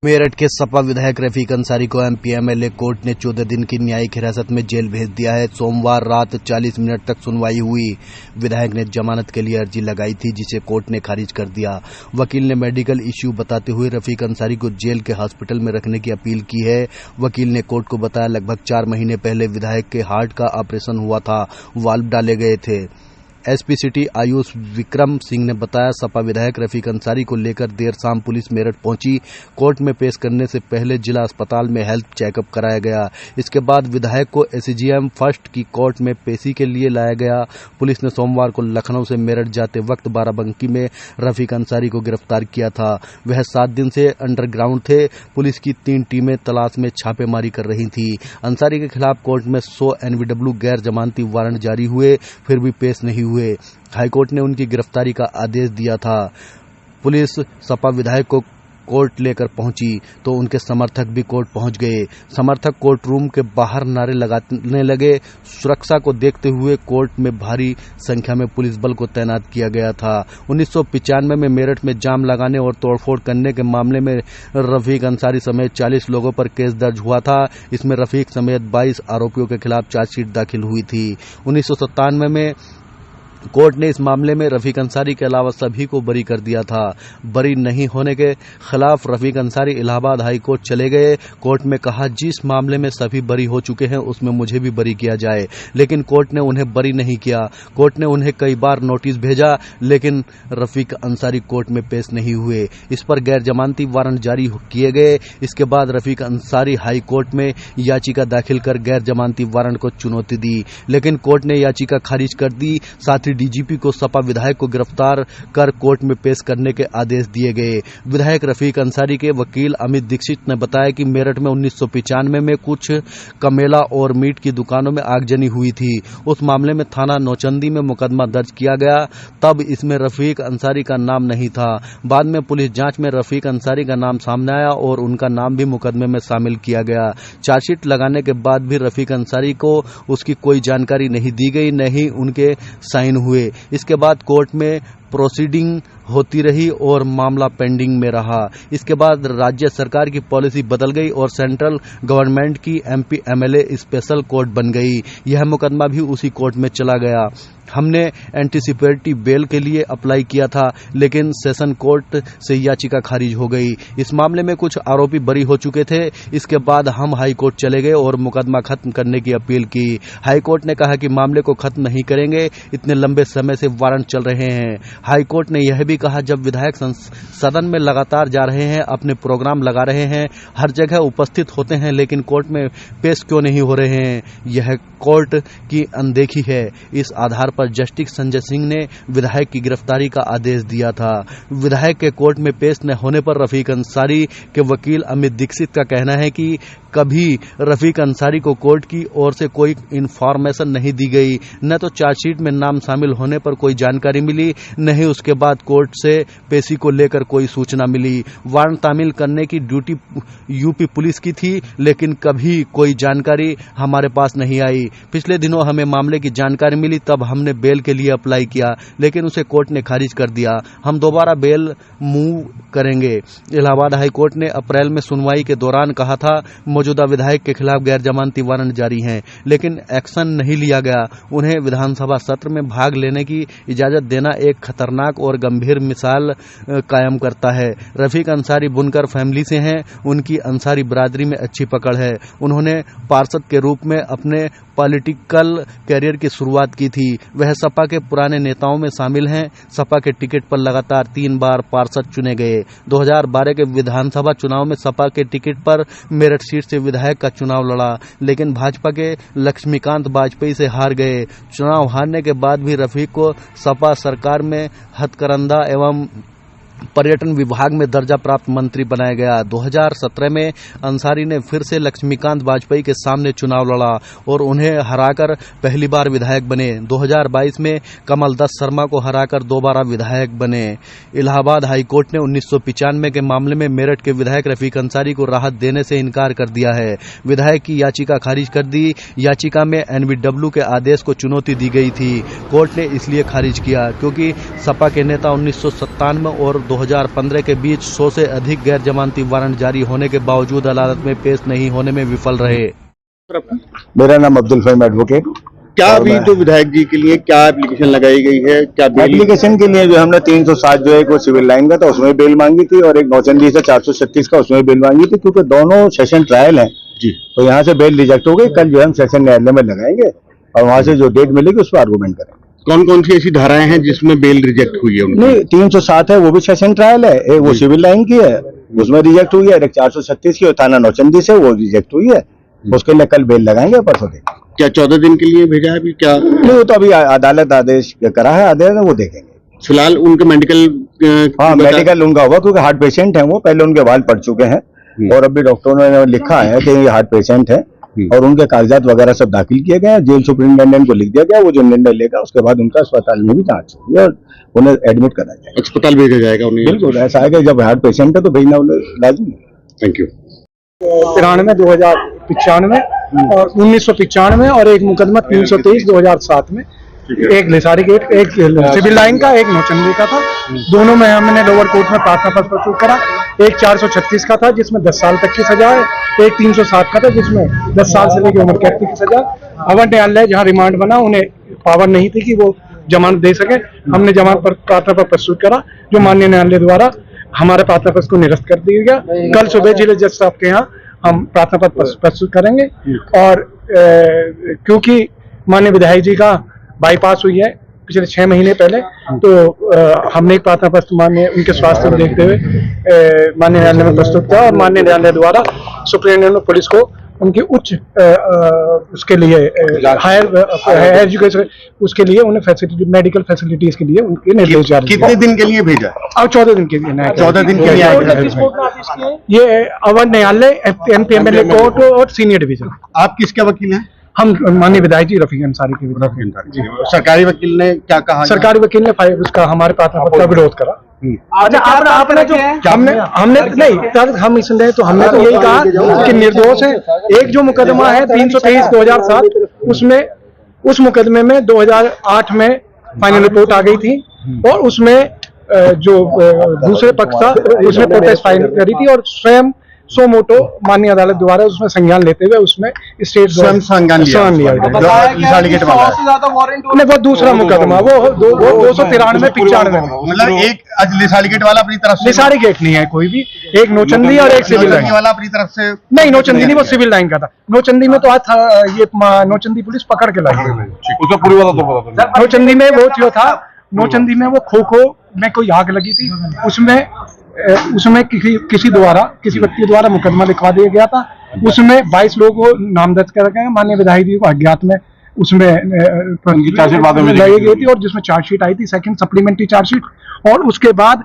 मेरठ के सपा विधायक रफीक अंसारी को एमपी एमएलए कोर्ट ने 14 दिन की न्यायिक हिरासत में जेल भेज दिया है। सोमवार रात 40 मिनट तक सुनवाई हुई। विधायक ने जमानत के लिए अर्जी लगाई थी, जिसे कोर्ट ने खारिज कर दिया। वकील ने मेडिकल इश्यू बताते हुए रफीक अंसारी को जेल के हॉस्पिटल में रखने की अपील की है। वकील ने कोर्ट को बताया, लगभग 4 महीने पहले विधायक के हार्ट का ऑपरेशन हुआ था, वाल्व डाले गए थे। एसपी सिटी आयुष विक्रम सिंह ने बताया, सपा विधायक रफीक अंसारी को लेकर देर शाम पुलिस मेरठ पहुंची। कोर्ट में पेश करने से पहले जिला अस्पताल में हेल्थ चेकअप कराया गया। इसके बाद विधायक को एसजीएम फर्स्ट की कोर्ट में पेशी के लिए लाया गया। पुलिस ने सोमवार को लखनऊ से मेरठ जाते वक्त बाराबंकी में रफीक अंसारी को गिरफ्तार किया था। वह 7 दिन से अंडरग्राउंड थे। पुलिस की 3 टीमें तलाश में छापेमारी कर रही थी। अंसारी के खिलाफ कोर्ट में 100 एनवीडब्ल्यू गैर जमानती वारंट जारी हुए, फिर भी पेश नहीं हुए। हाईकोर्ट ने उनकी गिरफ्तारी का आदेश दिया था। पुलिस सपा विधायक को कोर्ट लेकर पहुंची तो उनके समर्थक भी कोर्ट पहुंच गए। समर्थक कोर्ट रूम के बाहर नारे लगाने लगे। सुरक्षा को देखते हुए कोर्ट में भारी संख्या में पुलिस बल को तैनात किया गया था। 1995 में मेरठ में जाम लगाने और तोड़फोड़ करने के मामले में रफीक अंसारी समेत 40 लोगों पर केस दर्ज हुआ था। इसमें रफीक समेत 22 आरोपियों के खिलाफ चार्जशीट दाखिल हुई थी। 1997 में कोर्ट ने इस मामले में रफीक अंसारी के अलावा सभी को बरी कर दिया था। बरी नहीं होने के खिलाफ रफीक अंसारी इलाहाबाद हाई कोर्ट चले गए। कोर्ट में कहा, जिस मामले में सभी बरी हो चुके हैं उसमें मुझे भी बरी किया जाए, लेकिन कोर्ट ने उन्हें बरी नहीं किया। कोर्ट ने उन्हें कई बार नोटिस भेजा, लेकिन रफीक अंसारी कोर्ट में पेश नहीं हुए। इस पर गैर जमानती वारंट जारी किए गए। इसके बाद रफीक अंसारी हाई कोर्ट में याचिका दाखिल कर गैर जमानती वारंट को चुनौती दी, लेकिन कोर्ट ने याचिका खारिज कर दी। साथ ही डीजीपी को सपा विधायक को गिरफ्तार कर कोर्ट में पेश करने के आदेश दिए गए। विधायक रफीक अंसारी के वकील अमित दीक्षित ने बताया कि मेरठ में 1995 में कुछ कमेला और मीट की दुकानों में आगजनी हुई थी। उस मामले में थाना नौचंदी में मुकदमा दर्ज किया गया, तब इसमें रफीक अंसारी का नाम नहीं था। बाद में पुलिस जांच में रफीक अंसारी का नाम सामने आया और उनका नाम भी मुकदमे में शामिल किया गया। चार्जशीट लगाने के बाद भी रफीक अंसारी को उसकी कोई जानकारी नहीं दी गई, न ही उनके साइन हुए। इसके बाद कोर्ट में प्रोसीडिंग होती रही और मामला पेंडिंग में रहा। इसके बाद राज्य सरकार की पॉलिसी बदल गई और सेंट्रल गवर्नमेंट की एमपी एमएलए स्पेशल कोर्ट बन गई। यह मुकदमा भी उसी कोर्ट में चला गया। हमने एंटीसिपेटरी बेल के लिए अप्लाई किया था, लेकिन सेशन कोर्ट से याचिका खारिज हो गई। इस मामले में कुछ आरोपी बरी हो चुके थे। इसके बाद हम हाई कोर्ट चले गए और मुकदमा खत्म करने की अपील की। हाई कोर्ट ने कहा कि मामले को खत्म नहीं करेंगे, इतने लंबे समय से वारंट चल रहे हैं। हाई कोर्ट ने यह भी कहा, जब विधायक सदन में लगातार जा रहे हैं, अपने प्रोग्राम लगा रहे हैं, हर जगह उपस्थित होते हैं, लेकिन कोर्ट में पेश क्यों नहीं हो रहे हैं? यह कोर्ट की अनदेखी है। इस आधार पर जस्टिस संजय सिंह ने विधायक की गिरफ्तारी का आदेश दिया था। विधायक के कोर्ट में पेश न होने पर रफीक अंसारी के वकील अमित दीक्षित का कहना है कि कभी रफीक अंसारी को कोर्ट की ओर से कोई इन्फॉर्मेशन नहीं दी गई, न तो चार्जशीट में नाम शामिल होने पर कोई जानकारी मिली, न ही उसके बाद कोर्ट से पेशी को लेकर कोई सूचना मिली। वारंट तामील करने की ड्यूटी यूपी पुलिस की थी, लेकिन कभी कोई जानकारी हमारे पास नहीं आई। पिछले दिनों हमें मामले की जानकारी मिली, तब हमने बेल के लिए अप्लाई किया, लेकिन उसे कोर्ट ने खारिज कर दिया। हम दोबारा बेल मूव करेंगे। इलाहाबाद हाई कोर्ट ने अप्रैल में सुनवाई के दौरान कहा था, मौजूदा विधायक के खिलाफ गैर जमानती वारंट जारी हैं, लेकिन एक्शन नहीं लिया गया। उन्हें विधानसभा सत्र में भाग लेने की इजाजत देना एक खतरनाक और गंभीर मिसाल कायम करता है। रफीक अंसारी बुनकर फैमिली से हैं। उनकी अंसारी बिरादरी में अच्छी पकड़ है। उन्होंने पार्षद के रूप में अपने पॉलिटिकल कैरियर की शुरुआत की थी। वह सपा के पुराने नेताओं में शामिल हैं। सपा के टिकट पर लगातार 3 बार पार्षद चुने गए। 2012 के विधानसभा चुनाव में सपा के टिकट पर मेरठ सीट से विधायक का चुनाव लड़ा, लेकिन भाजपा के लक्ष्मीकांत वाजपेयी से हार गए। चुनाव हारने के बाद भी रफीक को सपा सरकार में हथकरंदा एवं पर्यटन विभाग में दर्जा प्राप्त मंत्री बनाया गया। 2017 में अंसारी ने फिर से लक्ष्मीकांत वाजपेयी के सामने चुनाव लड़ा और उन्हें हराकर पहली बार विधायक बने। 2022 में कमल दत्त शर्मा को हराकर दोबारा विधायक बने। इलाहाबाद हाई कोर्ट ने 1995 के मामले में मेरठ के विधायक रफीक अंसारी को राहत देने से इनकार कर दिया है। विधायक की याचिका खारिज कर दी। याचिका में एनवीडब्ल्यू के आदेश को चुनौती दी गई थी। कोर्ट ने इसलिए खारिज किया क्योंकि सपा के नेता 1997 और 2015 के बीच 100 से अधिक गैर जमानती वारंट जारी होने के बावजूद अदालत में पेश नहीं होने में विफल रहे। मेरा नाम अब्दुल फहीम एडवोकेट। क्या अभी तो विधायक जी के लिए क्या एप्लीकेशन लगाई गई है? क्या एप्लीकेशन के लिए जो हमने 307 जो है वो सिविल लाइन का था उसमें बेल मांगी थी, और एक नौचंदी से 436 का उसमें बेल मांगी थी, क्योंकि दोनों सेशन ट्रायल हैं जी। तो यहाँ से बेल रिजेक्ट हो गई। कल जो है हम सेशन न्यायालय में लगाएंगे और वहाँ से जो डेट मिलेगी उस पर आर्गूमेंट करेंगे। कौन कौन सी ऐसी धाराएं हैं जिसमें बेल रिजेक्ट हुई है? नहीं, 307 है वो भी सेशन ट्रायल है, एक वो सिविल लाइन की है उसमें रिजेक्ट हुई है, एक 436 की थाना नौचंदी से वो रिजेक्ट हुई है, उसके लिए कल बेल लगाएंगे परसों दिन। क्या 14 दिन के लिए भेजा है अभी? क्या नहीं, वो तो अभी अदालत आदेश करा है, आदेश वो देखेंगे। फिलहाल उनका मेडिकल हाँ मेडिकल उनका हुआ, क्योंकि हार्ट पेशेंट है वो, पहले उनके बाल पड़ चुके हैं और अभी डॉक्टरों ने लिखा है कि ये हार्ट पेशेंट है और उनके कागजात वगैरह सब दाखिल किए गए हैं। जेल सुपरिटेंडेंट को लिख दिया गया, वो जो निर्णय लेगा उसके बाद उनका अस्पताल में भी जांच होगी और उन्हें एडमिट करा जाएगा, अस्पताल भेजा जाएगा उन्हें। बिल्कुल ऐसा है कि जब हार्ट पेशेंट है तो भेजना उन्हें लाजमी है। Thank you. 93 2095 और 1995 और एक मुकदमा 323 2007 में, एक लिसारी गेट, एक सिविल लाइन का, एक नौचंदी का था। दोनों में हमने लोअर कोर्ट में प्रार्थना पत्र प्रस्तुत करा। एक 436 का था जिसमें 10 साल तक की सजा है, एक 307 का था जिसमें 10 साल से लेकर उम्र कैद की सजा। अवर न्यायालय जहां रिमांड बना उन्हें पावर नहीं थी कि वो जमानत दे सके। हमने जमानत पर प्रार्थना पत्र प्रस्तुत करा जो माननीय न्यायालय द्वारा हमारे प्रार्थना पत्र को निरस्त कर दिया गया। कल सुबह जिले जज साहब के यहाँ हम प्रार्थना पत्र प्रस्तुत करेंगे और क्योंकि माननीय विधायक जी का बाईपास हुई है पिछले 6 महीने पहले, तो हमने एक प्रार्थना पत्र माननीय उनके स्वास्थ्य को देखते हुए माननीय न्यायालय में प्रस्तुत किया और माननीय न्यायालय द्वारा सुप्रीम पुलिस को उनकी उच्च उसके लिए हायर एजुकेशन उसके लिए उन्हें फैसिलिटी, मेडिकल फैसिलिटीज के लिए उनके निर्देश जारी। कितने दिन के लिए भेजा? अब 14 दिन के लिए। 14 दिन के लिए। ये अवर न्यायालय, MP-MLA कोर्ट और सीनियर डिवीजन। आप किसके वकील हैं? हम माननीय विधायक जी रफीक अंसारी के वकील। सरकारी वकील ने क्या कहा? सरकारी वकील ने उसका हमारे प्रार्थना पत्र का विरोध करा। अच्छा, आपने जो हमने नहीं तब हम इसलिए तो हमने तो यही कहा कि निर्दोष है। एक जो मुकदमा है 323 2007 उसमें, उस मुकदमे में 2008 में फाइनल रिपोर्ट आ गई थी और उसमें जो दूसरे पक्ष था उसने प्रोटेस्ट फाइल करी थी और स्वयं सो मोटो माननीय अदालत द्वारा उसमें संज्ञान लेते हुए उसमें स्टेट स्वयं संज्ञान लिया नहीं, वो दूसरा मुकदमा वो 293 95 मतलब एक लिसारी वाला अपनी तरफ से, लिसारी गेट नहीं है कोई भी, एक नौचंदी और एक सिविल लाइन वाला अपनी तरफ से नहीं, नौचंदी नहीं, वो सिविल लाइन का था। नौचंदी में तो आज था ये नौचंदी पुलिस पकड़ के लाई, उसका पूरी वाला तो नौचंदी में वो जो था, नौचंदी में वो खो में कोई आग लगी थी, उसमें किसी व्यक्ति द्वारा मुकदमा लिखवा दिया गया था। उसमें 22 लोगों को नामजद कर रखे हैं। माननीय विधायक जी को अज्ञात में उसमें लगाई गई थी और जिसमें चार्जशीट आई थी, सेकंड सप्लीमेंट्री चार्जशीट, और उसके बाद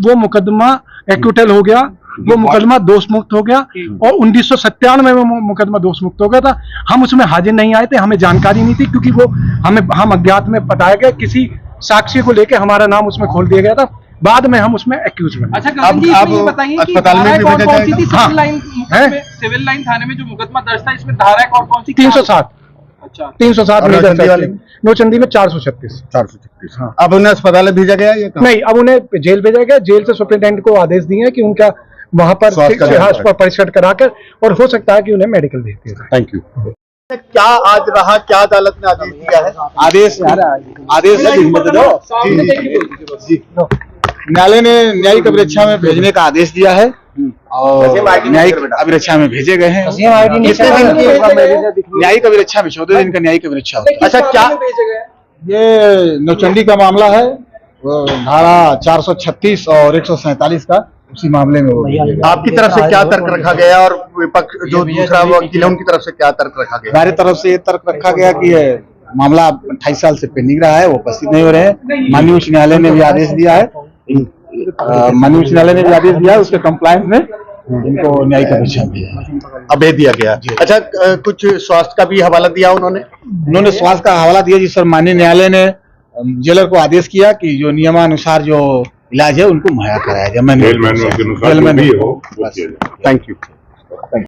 वो मुकदमा एक्विटल हो गया, वो मुकदमा दोष मुक्त हो गया और 1997 में मुकदमा दोष मुक्त हो गया था। हम उसमें हाजिर नहीं आए थे, हमें जानकारी नहीं थी क्योंकि वो हम अज्ञात में बताया गया, किसी साक्षी को लेकर हमारा नाम उसमें खोल दिया गया था। बाद में हम उसमें एक्यूज में। अच्छा, आप ये बताइए कि अस्पताल में भी भेजा जाएगा? सिविल लाइन थाने में जो मुकदमा दर्ज था इसमें धारा कौन सी? 307। अच्छा, 307 नौचंदी में 436। हाँ। अब उन्हें अस्पताल भेजा गया या नहीं, अब उन्हें जेल भेजा गया। जेल से सुप्रिंटेंडेंट को आदेश दिए कि उनका वहां पर परीक्षण कराकर, और हो सकता है कि उन्हें मेडिकल भेज दिया जाए। Thank you. क्या आज रहा, क्या अदालत ने आदेश दिया है? न्यायालय ने न्यायिक अभिरक्षा में भेजने का आदेश दिया है और न्यायिक अभिरक्षा में भेजे गए हैं। कितने दिन की न्यायिक अभिरक्षा में? 14 दिन का न्यायिक अभिरक्षा। अच्छा, क्या ये नौचंदी का मामला है, धारा 436 और 147 का, उसी मामले में वो आपकी तरफ से क्या तर्क रखा गया और विपक्ष जो दूसरा वकील है उनकी तरफ से क्या तर्क रखा गया? हमारी तरफ से ये तर्क रखा गया कि ये मामला 28 साल से पेंडिंग रहा है, वो उपस्थित नहीं हो रहे हैं। माननीय उच्च न्यायालय ने भी आदेश दिया है, उसके कंप्लायंस में इनको न्यायिक अभिरक्षा में अभेद दिया गया। अच्छा, कुछ स्वास्थ्य का भी हवाला दिया उन्होंने स्वास्थ्य का हवाला दिया जिस पर माननीय न्यायालय ने जेलर को आदेश किया कि जो नियमानुसार जो इलाज है उनको मुहैया कराया जाए। Thank you.